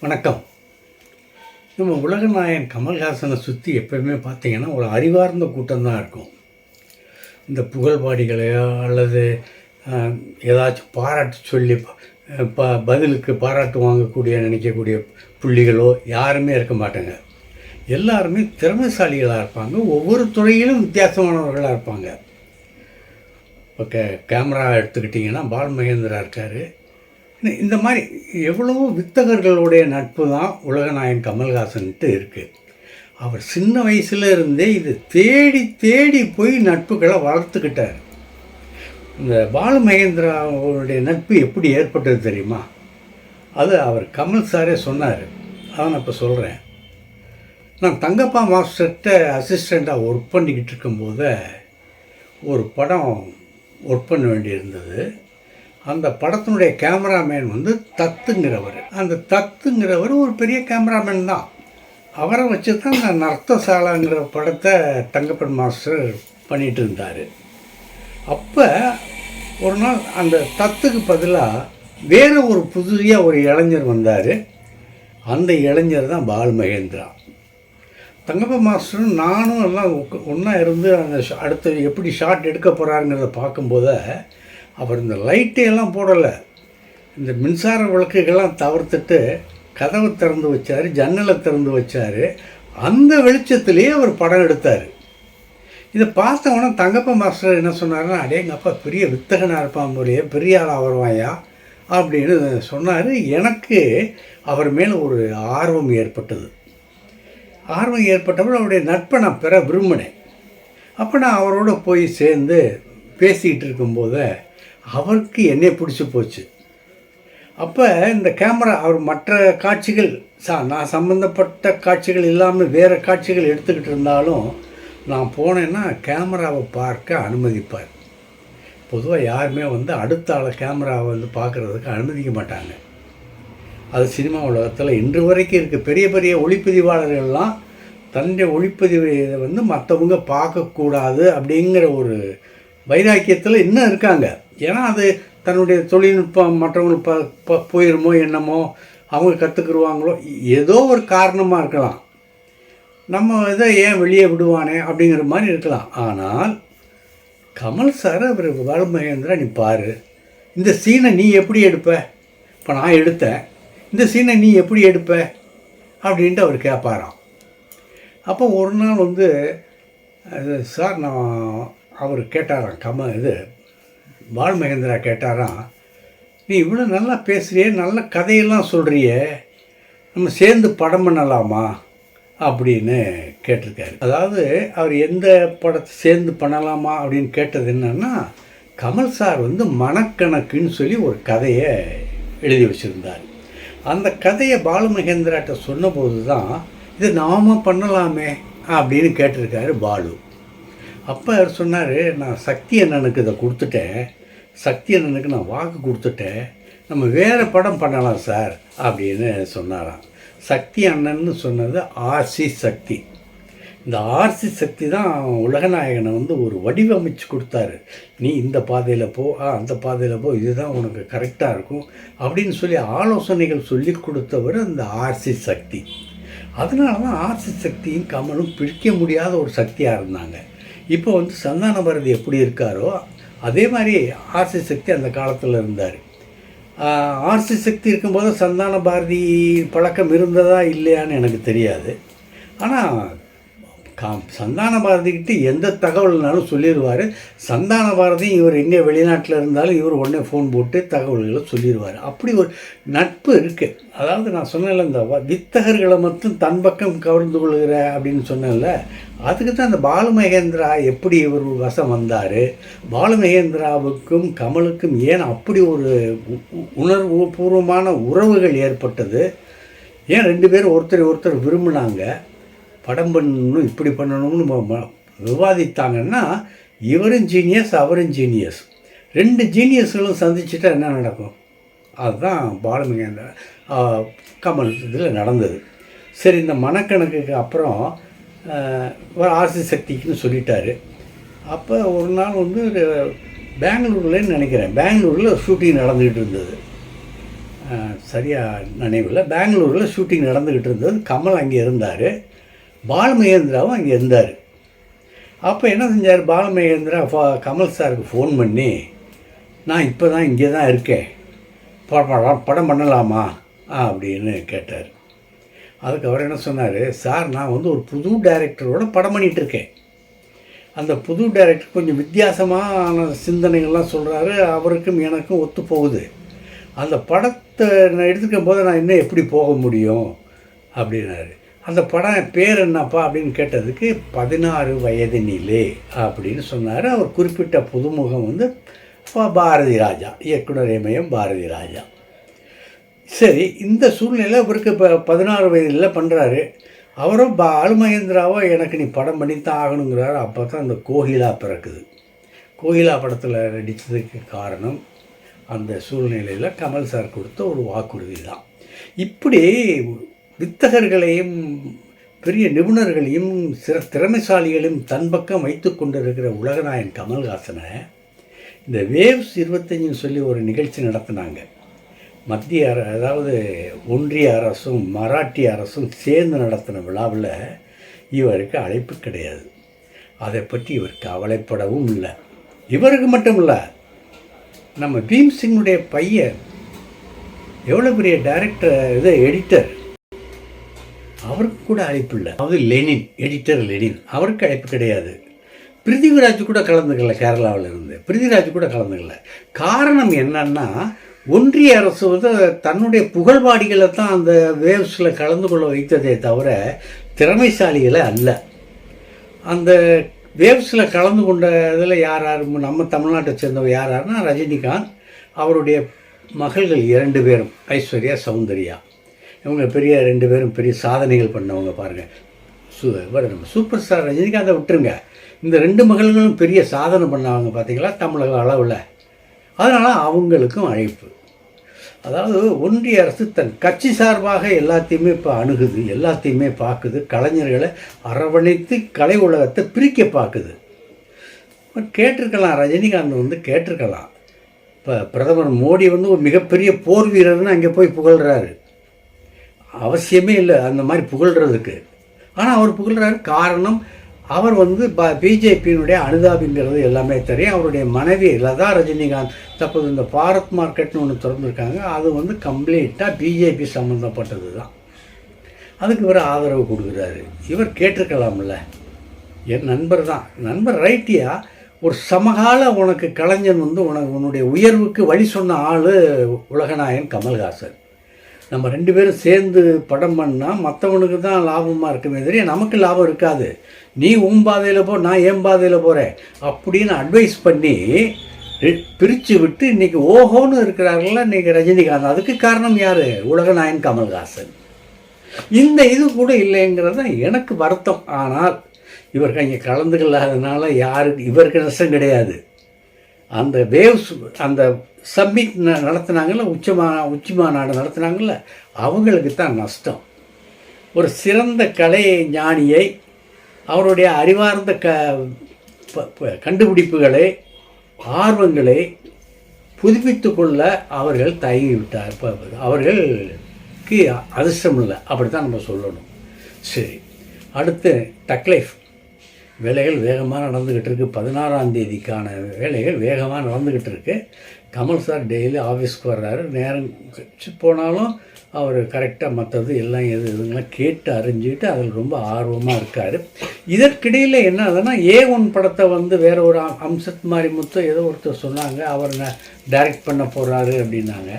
வணக்கம். நம்ம உலகநாயகன் கமல்ஹாசனை சுற்றி எப்போயுமே பார்த்திங்கன்னா ஒரு அறிவார்ந்த கூட்டம் தான் இருக்கும். இந்த புகழ்பாடிகளையோ அல்லது ஏதாச்சும் பாராட்டு சொல்லி பதிலுக்கு பாராட்டு வாங்கக்கூடிய நினைக்கக்கூடிய புள்ளிகளோ யாருமே இருக்க மாட்டாங்க. எல்லாருமே திறமைசாலிகளாக இருப்பாங்க. ஒவ்வொரு துறையிலும் வித்தியாசமானவர்களாக இருப்பாங்க. இப்போ கேமரா எடுத்துக்கிட்டிங்கன்னா பால் மகேந்திரா இருக்கார். இந்த மாதிரி எவ்வளவோ வித்தகர்களுடைய நட்பு தான் உலகநாயகன் கமல்ஹாசன்ட்டு இருக்குது. அவர் சின்ன வயசுல இருந்தே இது தேடி தேடி போய் நட்புகளை வளர்த்துக்கிட்டார். இந்த பால் மகேந்திராவுடைய நட்பு எப்படி ஏற்பட்டது தெரியுமா? அது அவர் கமல் சாரே சொன்னார். அதை நான் இப்போ சொல்கிறேன். நான் தங்கப்பா மாஸ்டர்கிட்ட அசிஸ்டண்ட்டாக ஒர்க் பண்ணிக்கிட்டு இருக்கும்போது ஒரு படம் ஒர்க் பண்ண வேண்டியிருந்தது. அந்த படத்தினுடைய கேமராமேன் வந்து தத்துங்கிறவர். அந்த தத்துங்கிறவர் ஒரு பெரிய கேமராமேன் தான். அவரை வச்சு தான் அந்த நர்த்தசாலாங்கிற படத்தை தங்கப்பன் மாஸ்டர் பண்ணிகிட்டு இருந்தார். அப்போ ஒரு நாள் அந்த தத்துக்கு பதிலாக வேறு ஒரு புதிய ஒரு இளைஞர் வந்தார். அந்த இளைஞர் தான் பால் மகேந்திரா. தங்கப்பன் மாஸ்டரும் நானும் எல்லாம் ஒன்றா இருந்து அந்த அடுத்து எப்படி ஷாட் எடுக்க போகிறாருங்கிறத பார்க்கும்போது அவர் இந்த லைட்டையெல்லாம் போடலை. இந்த மின்சார விளக்குகள்லாம் தவிர்த்துட்டு கதவை திறந்து வச்சார், ஜன்னலை திறந்து வச்சார். அந்த வெளிச்சத்துலேயே அவர் படம் எடுத்தார். இதை பார்த்தவொன்னே தங்கப்ப மாஸ்டர் என்ன சொன்னார்னா, அடே எங்கள் அப்பா பெரிய வித்தகனாக இருப்பான் போலையே, பெரிய ஆளாக வருவாயா அப்படின்னு சொன்னார். எனக்கு அவர் மேலே ஒரு ஆர்வம் ஏற்பட்டது. ஆர்வம் ஏற்பட்டപ്പോൾ அவருடைய நட்பை நான் பெற விரும்பினேன். அப்போ நான் அவரோட போய் சேர்ந்து பேசிக்கிட்டு இருக்கும்போது அவருக்கு என்னை பிடிச்சி போச்சு. அப்போ இந்த கேமரா அவர் மற்ற காட்சிகள் நான் சம்மந்தப்பட்ட காட்சிகள் இல்லாமல் வேறு காட்சிகள் எடுத்துக்கிட்டு இருந்தாலும் நான் போனேன்னா கேமராவை பார்க்க அனுமதிப்பார். பொதுவாக யாருமே வந்து அடுத்த ஆளை கேமராவை வந்து பார்க்குறதுக்கு அனுமதிக்க மாட்டாங்க. அது சினிமா உலகத்தில் இன்று வரைக்கும் இருக்குது. பெரிய பெரிய ஒளிப்பதிவாளர்கள்லாம் தன்னுடைய ஒளிப்பதிவை வந்து மற்றவங்க பார்க்கக்கூடாது அப்படிங்கிற ஒரு வைராக்கியத்தில் இன்னும் இருக்காங்க. ஏன்னா அது தன்னுடைய தொழில்நுட்பம் மற்றவங்களுக்கு போயிருமோ என்னமோ, அவங்க கற்றுக்குருவாங்களோ, ஏதோ ஒரு காரணமாக இருக்கலாம். நம்ம இதை ஏன் வெளியே விடுவானே அப்படிங்கிற மாதிரி இருக்கலாம். ஆனால் கமல் சார் அவர் பால் மகேந்திரா, நீ பாரு, இந்த சீனை நீ எப்படி எடுப்ப? இப்போ நான் எடுத்தேன், இந்த சீனை நீ எப்படி எடுப்ப அப்படின்ட்டு அவர் கேட்பாராம். அப்போ ஒரு நாள் வந்து சார் நான் அவர் கேட்டாராம், பால் மகேந்திரா கேட்டாராம், நீ இவ்வளோ நல்லா பேசுகிறியே, நல்ல கதையெல்லாம் சொல்கிறியே, நம்ம சேர்ந்து படம் பண்ணலாமா அப்படின்னு கேட்டிருக்காரு. அதாவது அவர் எந்த படத்தை சேர்ந்து பண்ணலாமா அப்படின்னு கேட்டது என்னன்னா, கமல் சார் வந்து மனக்கணக்குன்னு சொல்லி ஒரு கதையை எழுதி வச்சுருந்தார். அந்த கதையை பால் மகேந்திராட்ட சொன்னபோது தான் இதை நாம் பண்ணலாமே அப்படின்னு கேட்டிருக்காரு பாலு. அப்போ அவர் சொன்னார், நான் சக்தி அண்ணனுக்கு இதை கொடுத்துட்டேன், சக்தி அண்ணனுக்கு நான் வாக்கு கொடுத்துட்டேன், நம்ம வேறு படம் பண்ணலாம் சார் அப்படின்னு சொன்னாராம். சக்தி அண்ணன்னு சொன்னது ஆர்சி சக்தி. இந்த ஆர்சி சக்தி தான் உலகநாயகனை வந்து ஒரு வடிவமைச்சு கொடுத்தாரு. நீ இந்த பாதையில் போ, அந்த பாதையில் போ, இதுதான் உனக்கு கரெக்டாக இருக்கும் அப்படின்னு சொல்லி ஆலோசனைகள் சொல்லி கொடுத்தவர் அந்த ஆர்சி சக்தி. அதனால தான் ஆர்சி சக்தியும் கமலும் பிரிக்க முடியாத ஒரு சக்தியாக இருந்தாங்க. இப்போ வந்து சந்தான பாரதி எப்படி இருக்காரோ அதே மாதிரி ஆர்சி சக்தி அந்த காலத்தில் இருந்தார். ஆர்சி சக்தி இருக்கும்போது சந்தான பாரதி பழக்கம் இருந்ததா இல்லையான்னு எனக்கு தெரியாது. ஆனால் சந்தான பாரதிக்கிட்ட எந்த தகவல்னாலும் சொல்லிடுவார். சந்தான பாரதி இவர் எங்கே வெளிநாட்டில் இருந்தாலும் இவர் உடனே ஃபோன் போட்டு தகவல்களை சொல்லிடுவார். அப்படி ஒரு நட்பு இருக்குது. அதாவது நான் சொன்னேன்ல, இந்த வித்தகர்களை மட்டும் தன் பக்கம் கவர்ந்து கொள்கிற அப்படின்னு சொன்னேன்ல, அதுக்கு தான் இந்த பாலு மகேந்திரா எப்படி இவர் வசம் வந்தார், பாலு மகேந்திராவுக்கும் கமலுக்கும் ஏன் அப்படி ஒரு உணர்வு பூர்வமான உறவுகள் ஏற்பட்டது, ஏன் ரெண்டு பேரும் ஒருத்தர் விரும்பினாங்க, படம் பண்ணணும் இப்படி பண்ணணும்னு விவாதித்தாங்கன்னா, இவரும் ஜீனியஸ் அவரும் ஜீனியஸ், ரெண்டு ஜீனியஸ்களும் சந்திச்சுட்டா என்ன நடக்கும்? அதுதான் பாலு மகேந்திரா கமல் இதில் நடந்தது. சரி, இந்த மனக்கணக்குக்கு அப்புறம் ஒரு ஆர்சி சக்திக்குன்னு சொல்லிட்டாரு. அப்போ ஒரு நாள் வந்து பெங்களூர்லன்னு நினைக்கிறேன், பெங்களூரில் ஷூட்டிங் நடந்துக்கிட்டு இருந்தது. சரியாக நினைவில் பெங்களூரில் ஷூட்டிங் நடந்துக்கிட்டு இருந்தது. கமல் அங்கே இருந்தார், பாலுமகேந்திராவும் அங்கே இருந்தார். அப்போ என்ன செஞ்சார், பாலுமகேந்திரா கமல் சாருக்கு ஃபோன் பண்ணி, நான் இப்போ தான் இங்கே தான் இருக்கேன், படம் பண்ணலாமா அப்படின்னு கேட்டார். அதுக்கு அவர் என்ன சொன்னார், சார் நான் வந்து ஒரு புது டைரக்டரோட படம் பண்ணிகிட்ருக்கேன். அந்த புது டைரக்டர் கொஞ்சம் வித்தியாசமான சிந்தனைகள்லாம் சொல்கிறாரு, அவருக்கும் எனக்கும் ஒத்து போகுது. அந்த படத்தை நான் எடுத்துக்கும் போது நான் இன்னும் எப்படி போக முடியும் அப்படின்னாரு. அந்த படம் பேர் என்னப்பா அப்படின்னு கேட்டதுக்கு 16 வயதினிலே அப்படின்னு சொன்னார். அவர் குறிப்பிட்ட புதுமுகம் வந்து பாரதி ராஜா, இயக்குனர் இமயம் பாரதி ராஜா. சரி, இந்த சூழ்நிலை இவருக்கு இப்போ 16 வயதில் பண்ணுறாரு. அவரும் பாலுமகேந்திராவோ எனக்கு நீ படம் பண்ணித்தான் ஆகணுங்கிறாரு. அப்போ தான் அந்த கோகிலா பிறக்குது. கோகிலா படத்தில் நடித்ததுக்கு காரணம் அந்த சூழ்நிலையில் கமல் சார் கொடுத்த ஒரு வாக்குறுதி தான். இப்படி வித்தகர்களையும் பெரிய நிபுணர்களையும் திறமைசாலிகளையும் தன் பக்கம் வைத்து கொண்டிருக்கிற உலகநாயகன் கமல்ஹாசனை இந்த வேவ்ஸ் 25ன்னு சொல்லி ஒரு நிகழ்ச்சி நடத்தினாங்க. மத்திய அதாவது ஒன்றிய அரசும் மராட்டிய அரசும் சேர்ந்து நடத்தின விழாவில் இவருக்கு அழைப்பு கிடையாது. அதை பற்றி இவர் கவலைப்படவும் இல்லை. இவருக்கு மட்டும் இல்லை, நம்ம பீம்சிங்குடைய பையன் எவ்வளோ பெரிய டைரக்டர், எடிட்டர், அவருக்கு கூட அழைப்பு இல்லை. அதாவது லெனின், எடிட்டர் லெனின், அவருக்கு அழைப்பு கிடையாது. பிருத்திவிராஜ் கூட கலந்துக்கல, கேரளாவில் இருந்து பிருத்திவிராஜ் கூட கலந்துக்கல. காரணம் என்னன்னா, ஒன்றிய அரசு வந்து தன்னுடைய புகழ்பாடிகளை தான் அந்த வேவ்ஸில் கலந்து கொள்ள வைத்ததே தவிர திறமைசாலிகளை அல்ல. அந்த வேவ்ஸில் கலந்து கொண்ட இதில் யார் நம்ம தமிழ்நாட்டை சேர்ந்தவர் யாருன்னா ரஜினிகாந்த், அவருடைய மகள்கள் 2 பேரும் ஐஸ்வர்யா, சௌந்தர்யா. இவங்க பெரிய 2 பேரும் பெரிய சாதனைகள் பண்ணவங்க பாருங்கள். நம்ம சூப்பர் ஸ்டார் ரஜினிகாந்தை விட்டுருங்க, இந்த 2 மகள்களும் பெரிய சாதனை பண்ணவங்க பார்த்தீங்களா தமிழக அளவில். அதனால் அவங்களுக்கும் அழைப்பு. அதாவது ஒன்றிய அரசு தன் கட்சி சார்பாக எல்லாத்தையுமே இப்போ அணுகுது, எல்லாத்தையுமே பார்க்குது, கலைஞர்களை அரவணைத்து கலை உலகத்தை பிரிக்க பார்க்குது. கேட்டிருக்கலாம், ரஜினிகாந்த் வந்து கேட்டிருக்கலாம். இப்போ பிரதமர் மோடி வந்து ஒரு மிகப்பெரிய போர் வீரர்னு அங்கே போய் புகழ்கிறாரு. அவசியமே இல்லை அந்த மாதிரி புகழ்கிறதுக்கு. ஆனால் அவர் புகழ்கிறாரு. காரணம், அவர் வந்து பிஜேபியினுடைய அனுதாபிங்கிறது எல்லாமே தெரியும். அவருடைய மனைவி லதா ரஜினிகாந்த் தற்போது இந்த பாரத் மார்க்கெட்னு ஒன்று திறந்துருக்காங்க. அது வந்து கம்ப்ளீட்டாக பிஜேபி சம்மந்தப்பட்டது தான். அதுக்கு இவர் ஆதரவு கொடுக்குறாரு. இவர் கேட்டிருக்கலாம்ல, என் நண்பர் தான், நண்பர் ரைட்டியா, ஒரு சமகால உனக்கு கலைஞன் வந்து உன்னுடைய உயர்வுக்கு வழி சொன்ன ஆள் உலகநாயகன் கமல்ஹாசன். நம்ம 2 பேரும் சேர்ந்து படம் பண்ணால் மற்றவனுக்கு தான் லாபமாக இருக்குமே தெரிய நமக்கு லாபம் இருக்காது. நீ உன் பாதையில் போ, நான் என் பாதையில் போகிறேன் அப்படின்னு அட்வைஸ் பண்ணி பிரித்து விட்டு இன்றைக்கி ஓஹோன்னு இருக்கிறார்கள்ல இன்றைக்கி ரஜினிகாந்த். அதுக்கு காரணம் யார்? உலகநாயகன் கமல்ஹாசன். இந்த இது கூட இல்லைங்கிறது தான் எனக்கு வருத்தம். ஆனால் இவருக்கு இங்கே கலந்துக்கலாதனால இவருக்கு நஷ்டம் கிடையாது. அந்த வேவ்ஸ் அந்த சம்மிட் நடத்துனாங்கள்ல, உச்சி மாநாடு நடத்துனாங்கள்ல, அவங்களுக்கு தான் நஷ்டம். ஒரு சிறந்த கலை ஞானியை, அவருடைய அறிவார்ந்த கண்டுபிடிப்புகளை, ஆர்வங்களை புதுப்பித்து கொள்ள அவர்கள் தயங்கிவிட்டார். அவர்களுக்கு அதிர்ஷ்டம் இல்லை, அப்படி தான் நம்ம சொல்லணும். சரி, அடுத்து டக்லைஃப் வேலைகள் வேகமாக நடந்துக்கிட்டு இருக்குது. 16ஆம் தேதிக்கான வேலைகள் வேகமாக நடந்துக்கிட்டு இருக்குது. கமல் சார் டெய்லி ஆஃபீஸ்க்கு வர்றாரு. நேரம் போனாலும் அவர் கரெக்டாக மற்றது எல்லாம் இதுங்கெல்லாம் கேட்டு அறிஞ்சிக்கிட்டு அதில் ரொம்ப ஆர்வமாக இருக்கார். இதற்கிடையில் என்ன ஆகுதுன்னா, A1 படத்தை வந்து வேறு ஒரு அம்சத் மாரிமுத்து ஏதோ ஒருத்தர் சொன்னாங்க, அவர் டைரக்ட் பண்ண போகிறாரு அப்படின்னாங்க.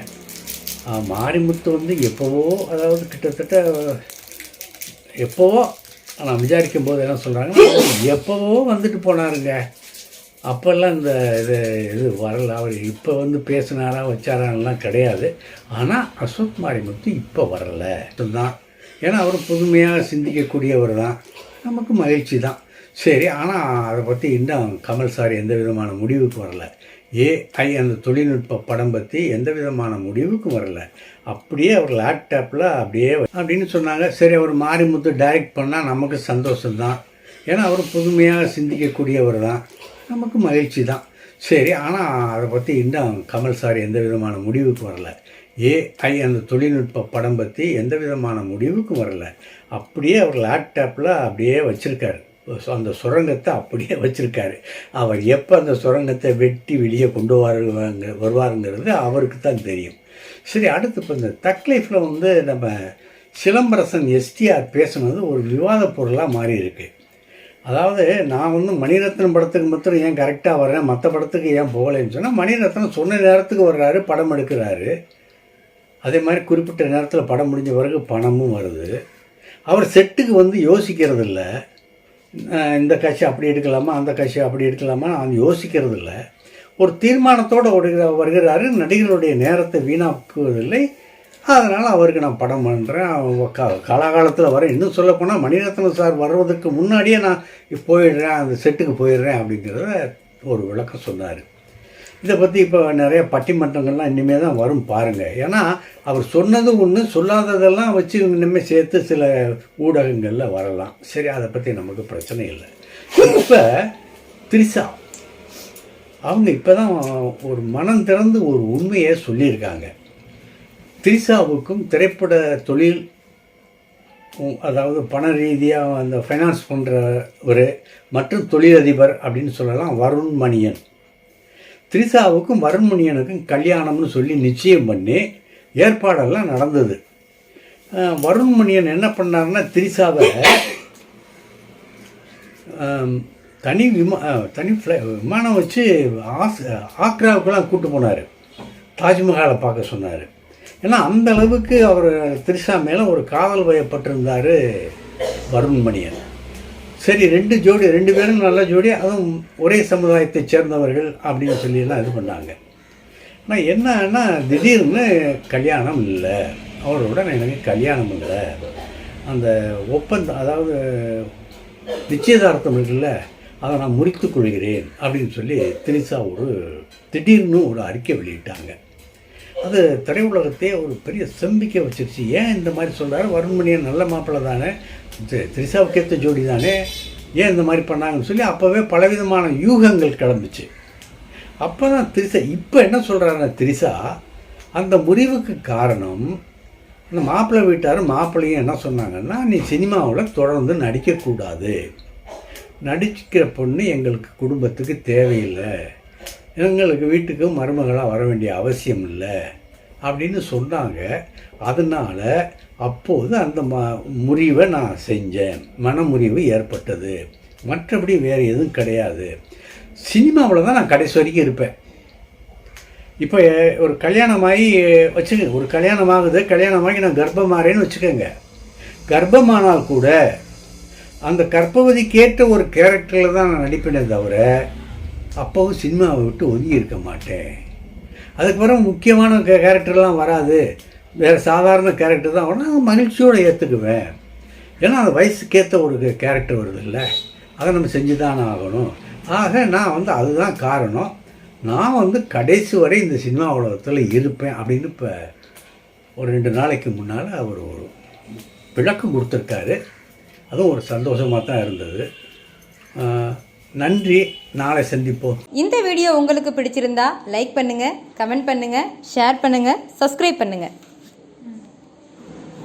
மாரிமுத்து வந்து எப்போவோ, அதாவது கிட்டத்தட்ட எப்போவோ, ஆனால் விசாரிக்கும் போது என்ன சொல்கிறாங்கன்னா, எப்போவோ வந்துட்டு போனாருங்க, அப்போல்லாம் இந்த இது வரல. அவர் இப்போ வந்து பேசினாரா வச்சாரான்லாம் கிடையாது. ஆனால் அசோக் மாரிமுத்து இப்போ வரலை தான். ஏன்னா அவர் புதுமையாக சிந்திக்கக்கூடியவர் தான், நமக்கு மகிழ்ச்சி தான். சரி, ஆனால் அதை பற்றி இன்னும் கமல் சார் எந்த விதமான முடிவுக்கு வரலை. அந்த தொழில்நுட்ப படம் பற்றி எந்த விதமான முடிவுக்கும் வரலை. அப்படியே அவர் லேப்டாப்பில் அப்படியே அப்படின்னு சொன்னாங்க. சரி, அவர் மாரிமுத்து டைரக்ட் பண்ணால் நமக்கு சந்தோஷம்தான். ஏன்னா அவர் புதுமையாக சிந்திக்கக்கூடியவர் தான், நமக்கு மகிழ்ச்சி தான். சரி, ஆனால் அதை பற்றி இன்னும் கமல் சார் எந்த விதமான முடிவுக்கு வரலை. ஏஐ அந்த தொழில்நுட்ப படம் பற்றி எந்த விதமான முடிவுக்கும் வரல. அப்படியே அவர் லேப்டாப்பில் அப்படியே வச்சுருக்காரு. அந்த சுரங்கத்தை அப்படியே வச்சுருக்காரு. அவர் எப்போ அந்த சுரங்கத்தை வெட்டி வெளியே கொண்டு வருவாருங்கிறது அவருக்கு தான் தெரியும். சரி, அடுத்து இப்போ இந்த தக் லைஃப்பில் வந்து நம்ம சிலம்பரசன் எஸ்டிஆர் பேசுனது ஒரு விவாத பொருளாக மாறி இருக்கு. அதாவது நான் வந்து மணிரத்னம் படத்துக்கு மாத்திரம் ஏன் கரெக்டாக வர்றேன், மற்ற படத்துக்கு ஏன் போகலைன்னு சொன்னால், மணிரத்னம் சொன்ன நேரத்துக்கு வர்றாரு, படம் எடுக்கிறாரு. அதே மாதிரி குறிப்பிட்ட நேரத்தில் படம் முடிஞ்ச பிறகு பணமும் வருது. அவர் செட்டுக்கு வந்து யோசிக்கிறது இல்லை, இந்த காட்சி அப்படி எடுக்கலாமா, அந்த காட்சி அப்படி எடுக்கலாமா, அவன் யோசிக்கிறது இல்லை. ஒரு தீர்மானத்தோடு வருகிறாரு. நடிகர்களுடைய நேரத்தை வீணாக்குவதில்லை. அதனால் அவருக்கு நான் படம் பண்ணுறேன், காலகாலத்தில் வரேன். இன்னும் சொல்லப்போனால் மணிரத்னம் சார் வர்றதுக்கு முன்னாடியே நான் போயிடுறேன், அந்த செட்டுக்கு போயிடுறேன் அப்படிங்கிறத ஒரு விளக்கம் சொன்னார். இதை பற்றி இப்போ நிறைய பட்டிமன்றங்கள்லாம் இனிமேல் தான் வரும் பாருங்கள். ஏன்னா அவர் சொன்னது ஒன்று, சொல்லாததெல்லாம் வச்சு இனிமேல் சேர்த்து சில ஊடகங்களில் வரலாம். சரி, அதை பற்றி நமக்கு பிரச்சனை இல்லை. இப்போ திரிஷா அவங்க இப்போ தான் ஒரு மனம் திறந்து ஒரு உண்மையை சொல்லியிருக்காங்க. திரிஷாவுக்கும் திரைப்பட தொழில், அதாவது பண ரீதியாக அந்த ஃபைனான்ஸ் பண்ணுறவர் மற்றும் தொழிலதிபர் அப்படின்னு சொல்லலாம் வருண் மணியன். திரிஷாவுக்கும் வருண் மணியனுக்கும் கல்யாணம்னு சொல்லி நிச்சயம் பண்ணி ஏற்பாடெல்லாம் நடந்தது. வருண் மணியன் என்ன பண்ணாருன்னா, திரிஷாவை தனி விமானம் வச்சு ஆக்ராவுக்கெல்லாம் கூப்பிட்டு போனார், தாஜ்மஹாலை பார்க்க சொன்னார். ஏன்னா அந்த அளவுக்கு அவர் திரிஷா மேலே ஒரு காதல் வயப்பட்டிருந்தார் வருண் மணியன். சரி, ரெண்டு பேரும் நல்ல ஜோடி, அதுவும் ஒரே சமுதாயத்தை சேர்ந்தவர்கள் அப்படின்னு சொல்லியெல்லாம் இது பண்ணாங்க. ஆனால் என்னன்னா திடீர்னு கல்யாணம் இல்லை, அவரோட எனக்கு கல்யாணம் இல்லை, அந்த ஒப்பந்தம் அதாவது நிச்சயதார்த்தம் இருக்குல்ல, அதை நான் முறித்துக் கொள்கிறேன் அப்படின்னு சொல்லி திரிஷா திடீர்னு ஒரு அறிக்கை வெளியிட்டாங்க. அது திரையுலகத்தையே ஒரு பெரிய செம்பிக்கை வச்சிருச்சு. ஏன் இந்த மாதிரி சொல்கிறாரு, வருண்மணியன் நல்ல மாப்பிள்ளை தானே, திரிஷாவுக்கு ஏற்ற ஜோடி தானே, ஏன் இந்த மாதிரி பண்ணாங்கன்னு சொல்லி அப்போவே பலவிதமான யூகங்கள் கிளம்பிச்சு. அப்போ தான் திரிஷா இப்போ என்ன சொல்கிறாருன்னா, திரிஷா அந்த முறிவுக்கு காரணம் இந்த மாப்பிள்ளை வீட்டாரும் மாப்பிள்ளையும் என்ன சொன்னாங்கன்னா, நீ சினிமாவில் தொடர்ந்து நடிக்கக்கூடாது, நடிக்கிற பொண்ணு எங்களுக்கு குடும்பத்துக்கு தேவையில்லை, எங்களுக்கு வீட்டுக்கு மருமகளாக வர வேண்டிய அவசியம் இல்லை அப்படின்னு சொன்னாங்க. அதனால் அப்போது அந்த முறிவை நான் செஞ்சேன், மனமுறிவு ஏற்பட்டது, மற்றபடி வேறு எதுவும் கிடையாது. சினிமாவில் தான் நான் கடைசி வரைக்கும் இருப்பேன். இப்போ ஒரு கல்யாணமாகி வச்சுக்கோங்க, ஒரு கல்யாணமாகுது, கல்யாணமாகி நான் கர்ப்பமாறேன்னு வச்சுக்கோங்க. கர்ப்பமானால் கூட அந்த கர்ப்பவதி கேட்ட ஒரு கேரக்டரில் தான் நான் நடிப்பேனே தவிர அப்போவும் சினிமாவை விட்டு ஒதுங்கி இருக்க மாட்டேன். அதுக்கப்புறம் முக்கியமான கேரக்டர்லாம் வராது, வேறு சாதாரண கேரக்டர் தான் வரும், நான் மகிழ்ச்சியோடு ஏற்றுக்குவேன். ஏன்னா அந்த வயசுக்கேற்ற ஒரு கேரக்டர் வருது இல்லை, அதை நம்ம செஞ்சு தானே ஆகணும். ஆக நான் அதுதான் காரணம், நான் கடைசி வரை இந்த சினிமா உலகத்தில் இருப்பேன் அப்படின்னு இப்போ ஒரு 2 நாளைக்கு முன்னால் அவர் ஒரு விளக்கம் கொடுத்துருக்காரு. அதுவும் ஒரு சந்தோஷமாக தான் இருந்தது. நன்றி, நாளை சந்திப்போம். இந்த வீடியோ உங்களுக்கு பிடிச்சிருந்தா லைக் பண்ணுங்கள், கமெண்ட் பண்ணுங்கள், ஷேர் பண்ணுங்கள், சப்ஸ்கிரைப் பண்ணுங்கள்.